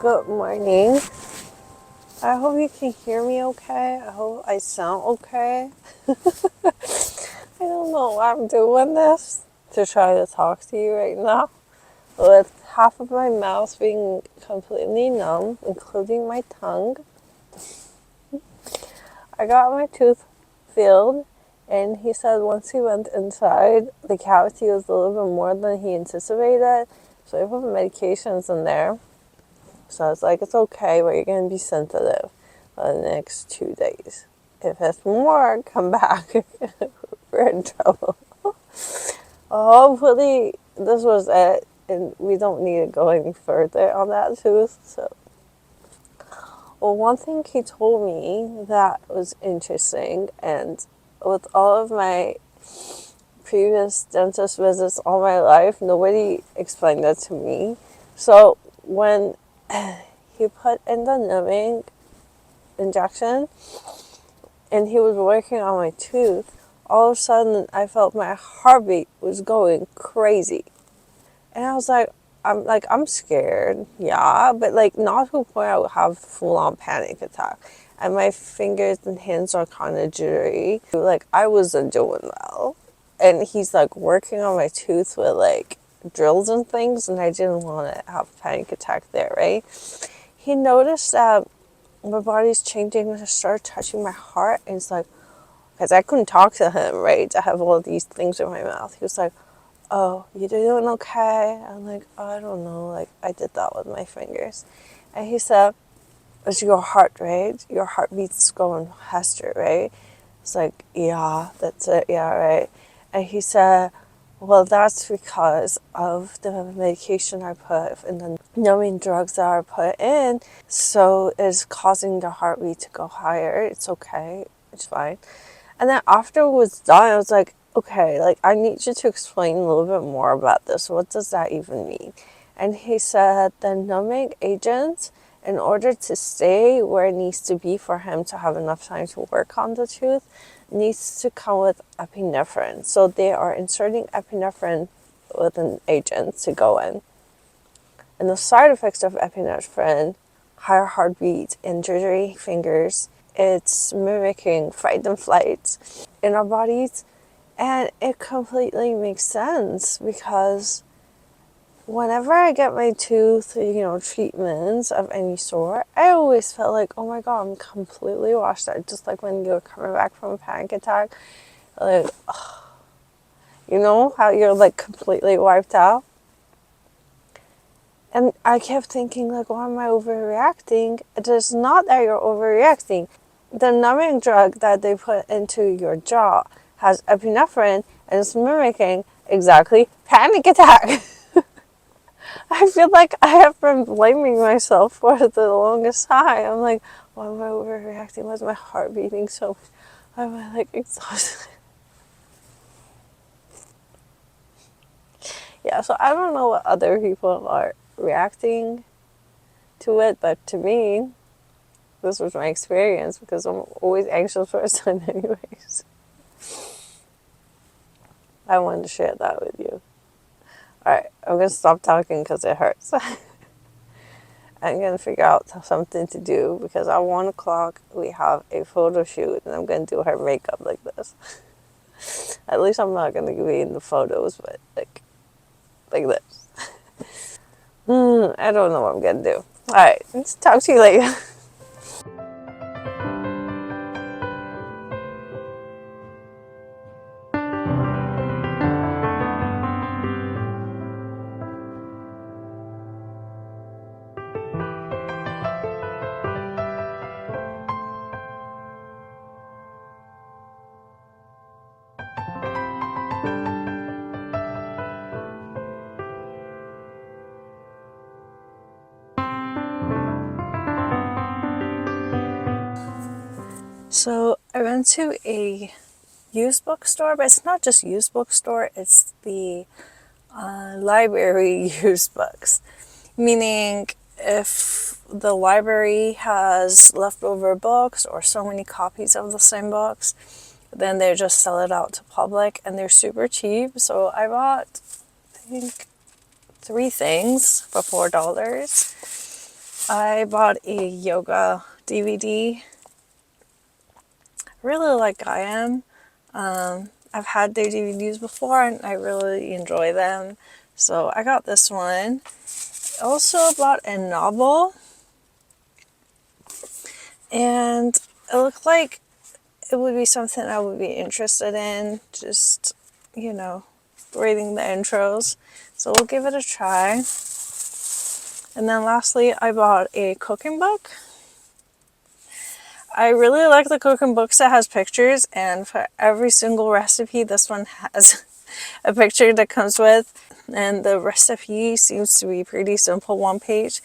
Good morning. I hope you can hear me okay. I hope I sound okay. I don't know why I'm doing this to try to talk to you right now with half of my mouth being completely numb, including my tongue. I got my tooth filled, and he said once he went inside, the cavity was a little bit more than he anticipated, so he put medications in there. So I was like, it's okay, but you're going to be sensitive for the next 2 days. If it's more, come back. We're in trouble. Hopefully, this was it, and we don't need to go any further on that tooth. So, well, one thing he told me that was interesting, and with all of my previous dentist visits all my life, nobody explained that to me. So, when he put in the numbing injection and he was working on my tooth, all of a sudden I felt my heartbeat was going crazy. And I was like, I'm scared, yeah, but like not to the point I would have full on panic attack. And my fingers and hands are kind of jittery. Like I wasn't doing well. And he's like working on my tooth with like drills and things, and I didn't want to have a panic attack there, right? He noticed that my body's changing and started touching my heart, and it's like, because I couldn't talk to him, right? I have all these things in my mouth. He was like, oh, you doing okay? I'm like, oh, I don't know. Like, I did that with my fingers. And he said, it's your heart rate. Your heartbeat's going faster, right? It's like, yeah, that's it. Yeah, right. And he said, well, that's because of the medication I put and the numbing drugs that are put in. So it's causing the heartbeat to go higher. It's okay. It's fine. And then after it was done, I was like, okay, like I need you to explain a little bit more about this. What does that even mean? And he said the numbing agent, in order to stay where it needs to be for him to have enough time to work on the tooth, needs to come with epinephrine. So they are inserting epinephrine with an agent to go in. And the side effects of epinephrine, higher heartbeat and jittery fingers, it's mimicking fight and flight in our bodies. And it completely makes sense because whenever I get my tooth, treatments of any sort, I always felt like, oh my God, I'm completely washed out. Just like when you're coming back from a panic attack, like, you know how you're like completely wiped out? And I kept thinking, like, why am I overreacting? It is not that you're overreacting. The numbing drug that they put into your jaw has epinephrine and it's mimicking exactly panic attack. I feel like I have been blaming myself for the longest time. I'm like, why am I overreacting? Why is my heart beating so much? Why am I like exhausted? Yeah, so I don't know what other people are reacting to it, but to me, this was my experience because I'm always anxious person anyways. I wanted to share that with you. Alright, I'm going to stop talking because it hurts. I'm going to figure out something to do because at 1 o'clock we have a photo shoot and I'm going to do her makeup like this. At least I'm not going to be in the photos, but like this. I don't know what I'm going to do. Alright, let's talk to you later. So I went to a used bookstore, but it's not just used bookstore, it's the library used books. Meaning if the library has leftover books or so many copies of the same books, then they just sell it out to public and they're super cheap. So I bought, I think, 3 things for $4. I bought a yoga DVD. Really like I Am. I've had their DVDs before and I really enjoy them. So I got this one. Also bought a novel. And it looked like it would be something I would be interested in. Just, you know, reading the intros. So we'll give it a try. And then lastly, I bought a cooking book. I really like the cooking books that has pictures, and for every single recipe, this one has a picture that comes with, and the recipe seems to be pretty simple, one page.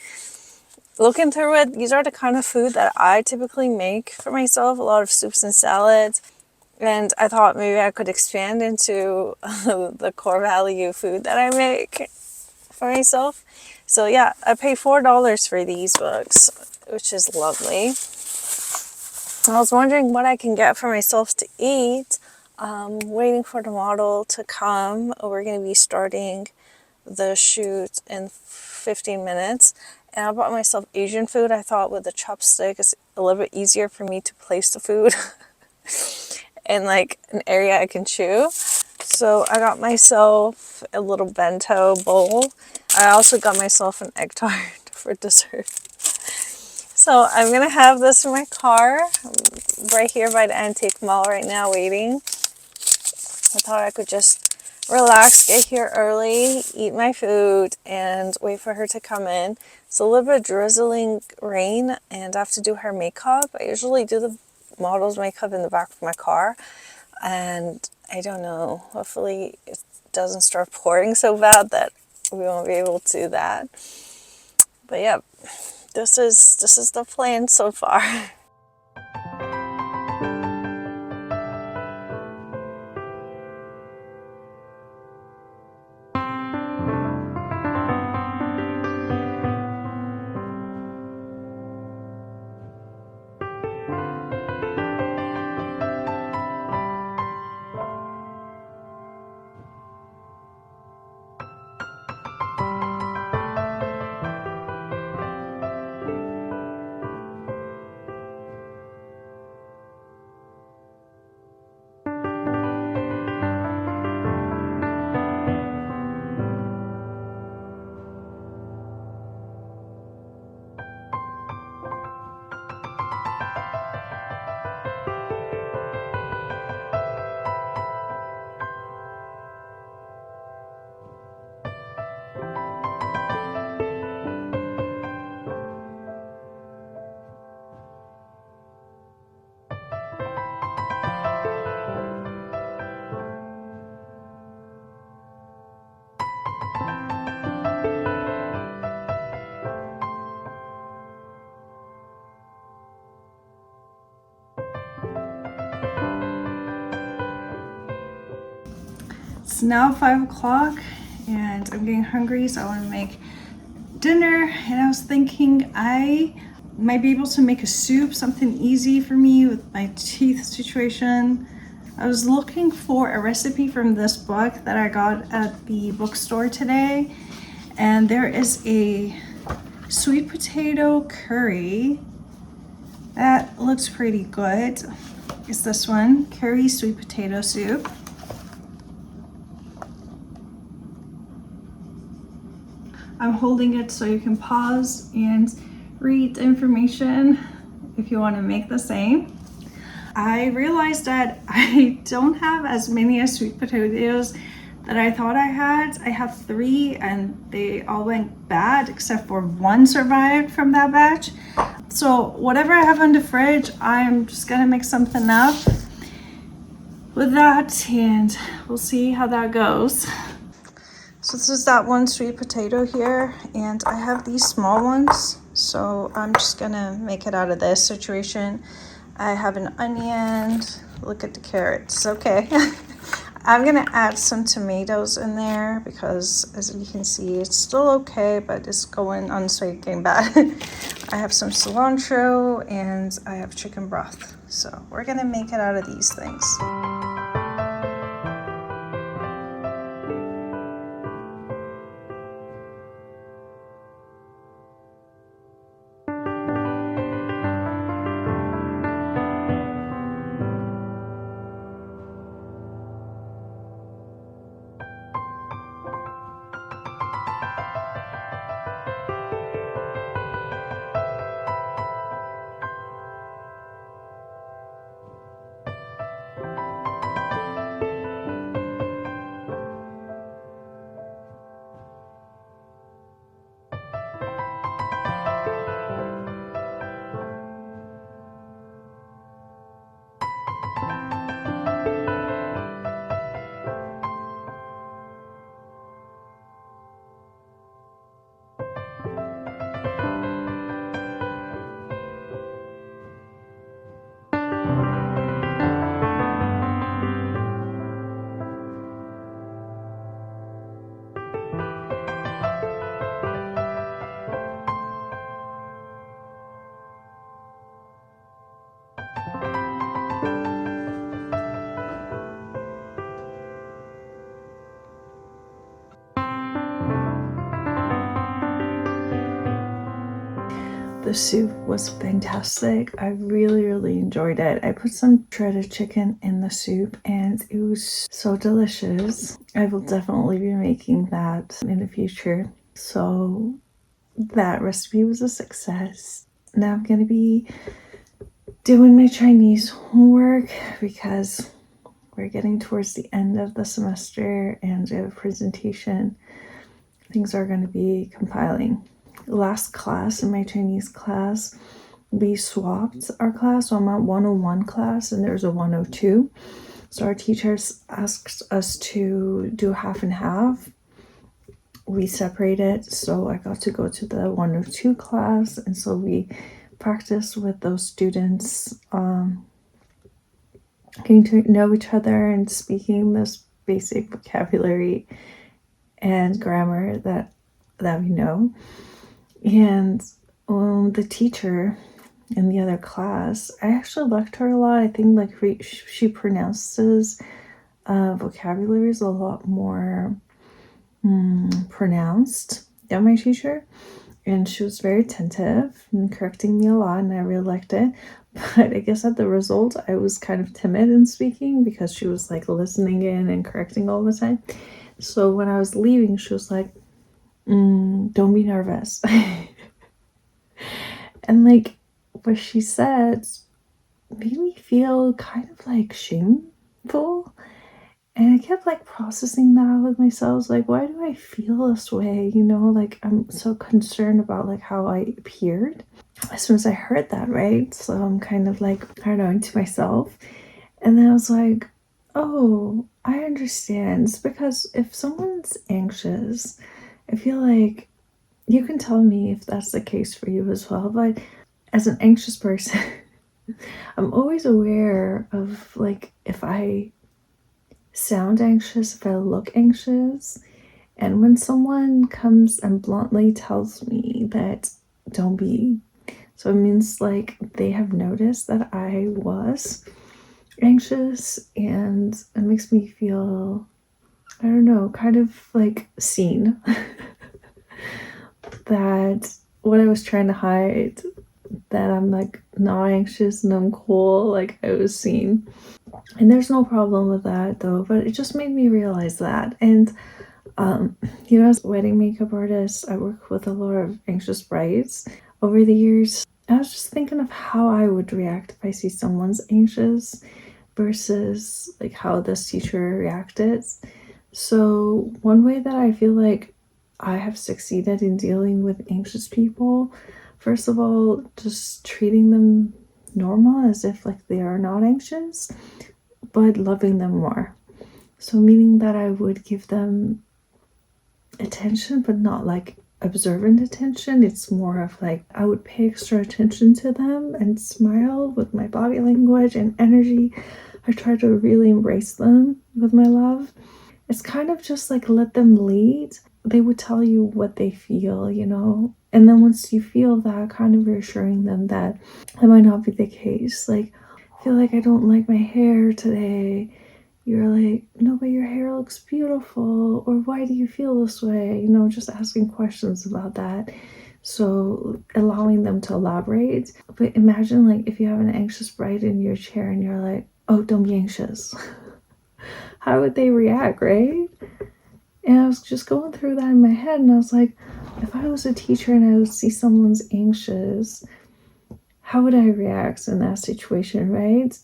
Looking through it, these are the kind of food that I typically make for myself, a lot of soups and salads, and I thought maybe I could expand into the core value food that I make for myself. So yeah, I paid $4 for these books, which is lovely. I was wondering what I can get for myself to eat. Waiting for the model to come. We're going to be starting the shoot in 15 minutes. And I bought myself Asian food. I thought with the chopstick it's a little bit easier for me to place the food in like an area I can chew. So I got myself a little bento bowl. I also got myself an egg tart for dessert. So I'm going to have this in my car. I'm right here by the antique mall right now waiting. I thought I could just relax, get here early, eat my food, and wait for her to come in. It's a little bit drizzling rain, and I have to do her makeup. I usually do the model's makeup in the back of my car, and I don't know, hopefully it doesn't start pouring so bad that we won't be able to do that. But yeah, this is the plan so far. It's now 5 o'clock and I'm getting hungry, so I want to make dinner. And I was thinking I might be able to make a soup, something easy for me with my teeth situation. I was looking for a recipe from this book that I got at the bookstore today, and there is a sweet potato curry that looks pretty good. It's this one, curry sweet potato soup. I'm holding it so you can pause and read the information if you want to make the same. I realized that I don't have as many as sweet potatoes that I thought I had. I have 3 and they all went bad except for 1 survived from that batch. So whatever I have in the fridge, I'm just gonna make something up with that and we'll see how that goes. So this is that 1 sweet potato here, and I have these small ones, so I'm just gonna make it out of this situation. I have an onion, look at the carrots, okay. I'm gonna add some tomatoes in there because as you can see, it's still okay, but it's going on getting bad. I have some cilantro and I have chicken broth. So we're gonna make it out of these things. The soup was fantastic. I really, really enjoyed it. I put some shredded chicken in the soup and it was so delicious. I will definitely be making that in the future. So that recipe was a success. Now I'm gonna be doing my Chinese homework because we're getting towards the end of the semester and I have a presentation. Things are going to be compiling. Last class in my Chinese class, we swapped our class. So I'm at 101 class and there's a 102. So our teachers asked us to do half and half. We separated, so I got to go to the 102 class, and so we practiced with those students, getting to know each other and speaking this basic vocabulary and grammar that we know. And the teacher in the other class, I actually liked her a lot. I think like she pronounces vocabularies a lot more pronounced than my teacher, and she was very attentive and correcting me a lot, and I really liked it. But I guess at the result, I was kind of timid in speaking because she was like listening in and correcting all the time. So when I was leaving, she was like, don't be nervous. And like what she said made me feel kind of like shameful. And I kept like processing that with myself. Like, why do I feel this way? You know, like I'm so concerned about like how I appeared as soon as I heard that, right? So I'm kind of like, I don't know, into myself. And then I was like, oh, I understand. It's because if someone's anxious, I feel like you can tell me if that's the case for you as well. But as an anxious person, I'm always aware of like if I sound anxious, if I look anxious. And when someone comes and bluntly tells me that don't be, so it means like they have noticed that I was anxious, and it makes me feel, I don't know, kind of like seen. That what I was trying to hide, that I'm like not anxious and I'm cool, like I was seen. And there's no problem with that though, but it just made me realize that. And as a wedding makeup artist, I work with a lot of anxious brides over the years. I was just thinking of how I would react if I see someone's anxious versus like how this teacher reacted. So one way that I feel like I have succeeded in dealing with anxious people, first of all, just treating them normal as if like they are not anxious, but loving them more. So meaning that I would give them attention, but not like observant attention. It's more of like I would pay extra attention to them and smile with my body language and energy. I try to really embrace them with my love. It's kind of just like let them lead. They would tell you what they feel, and then once you feel that, kind of reassuring them that that might not be the case. Like, I feel like I don't like my hair today. You're like, no, but your hair looks beautiful. Or why do you feel this way? Just asking questions about that. So allowing them to elaborate. But imagine like if you have an anxious bride in your chair and you're like, oh, don't be anxious. How would they react, right? And I was just going through that in my head, and I was like, if I was a teacher and I would see someone's anxious, how would I react in that situation, right?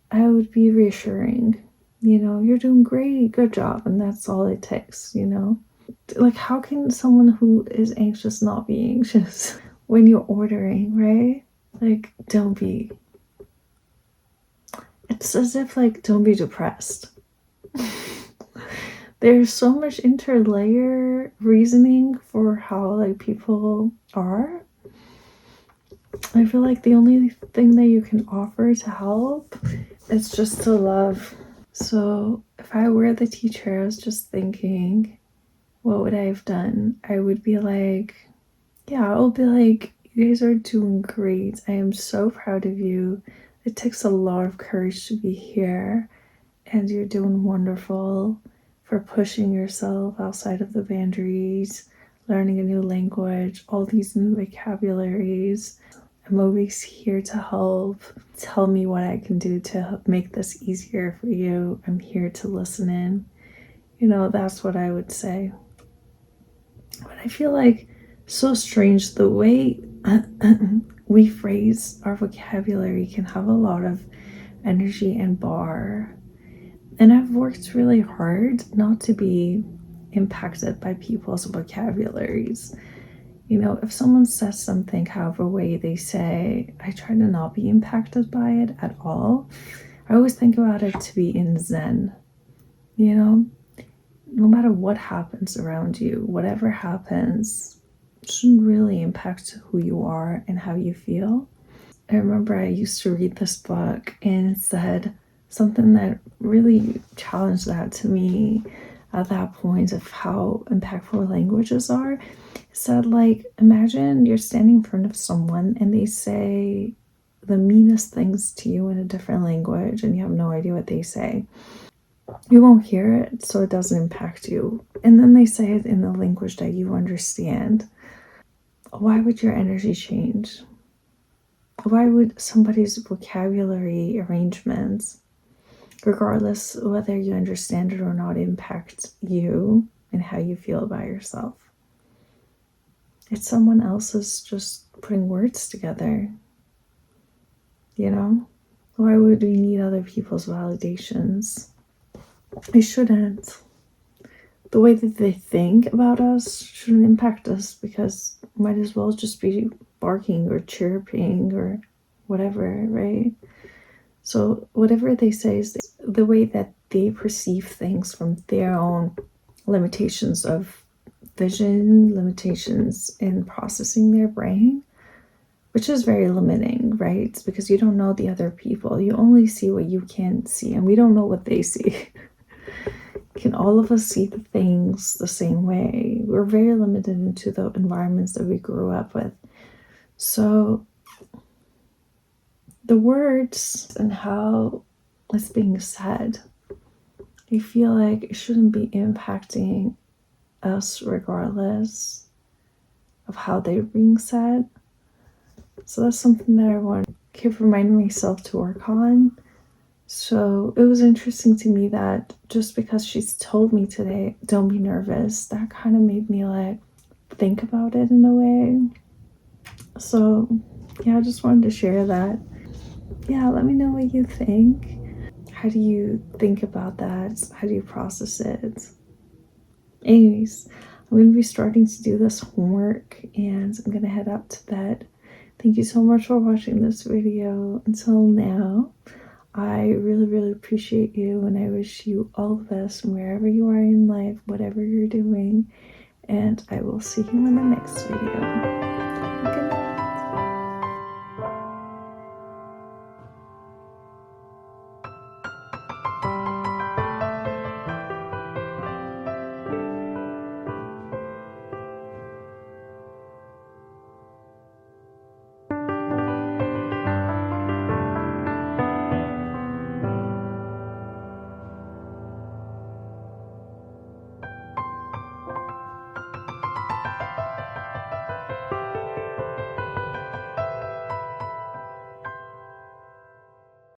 I would be reassuring, you're doing great, good job, and that's all it takes, Like, how can someone who is anxious not be anxious when you're ordering, right? Like, don't be. It's as if, like, don't be depressed. There's so much interlayer reasoning for how like people are. I feel like the only thing that you can offer to help is just to love. So if I were the teacher, I was just thinking, what would I have done? I would be like, yeah, I'll be like, you guys are doing great. I am so proud of you. It takes a lot of courage to be here, and you're doing wonderful for pushing yourself outside of the boundaries, learning a new language, all these new vocabularies. I'm always here to help. Tell me what I can do to make this easier for you. I'm here to listen in. That's what I would say. But I feel like so strange the way we phrase our vocabulary can have a lot of energy and bar. And I've worked really hard not to be impacted by people's vocabularies. If someone says something however way they say, I try to not be impacted by it at all. I always think about it to be in Zen. No matter what happens around you, whatever happens, shouldn't really impact who you are and how you feel. I remember I used to read this book and it said something that really challenged that to me at that point of how impactful languages are. It said, like, imagine you're standing in front of someone and they say the meanest things to you in a different language and you have no idea what they say. You won't hear it, so it doesn't impact you. And then they say it in the language that you understand. Why would your energy change? Why would somebody's vocabulary arrangements, regardless whether you understand it or not, impact you and how you feel about yourself? It's someone else's just putting words together. Why would we need other people's validations? We shouldn't. The way that they think about us shouldn't impact us, because might as well just be barking or chirping or whatever, right? So whatever they say is the way that they perceive things from their own limitations of vision, limitations in processing their brain, which is very limiting, right? Because you don't know the other people. You only see what you can see, and we don't know what they see. Can all of us see the things the same way? We're very limited into the environments that we grew up with. So the words and how it's being said, I feel like it shouldn't be impacting us regardless of how they're being said. So that's something that I want to keep reminding myself to work on. So it was interesting to me that just because she's told me today, don't be nervous, that kind of made me like think about it in a way. So yeah, I just wanted to share that. Yeah, let me know what you think. How do you think about that? How do you process it? Anyways, I'm going to be starting to do this homework and I'm going to head out to bed. Thank you so much for watching this video until now. I really, really appreciate you, and I wish you all the best wherever you are in life, whatever you're doing, and I will see you in the next video.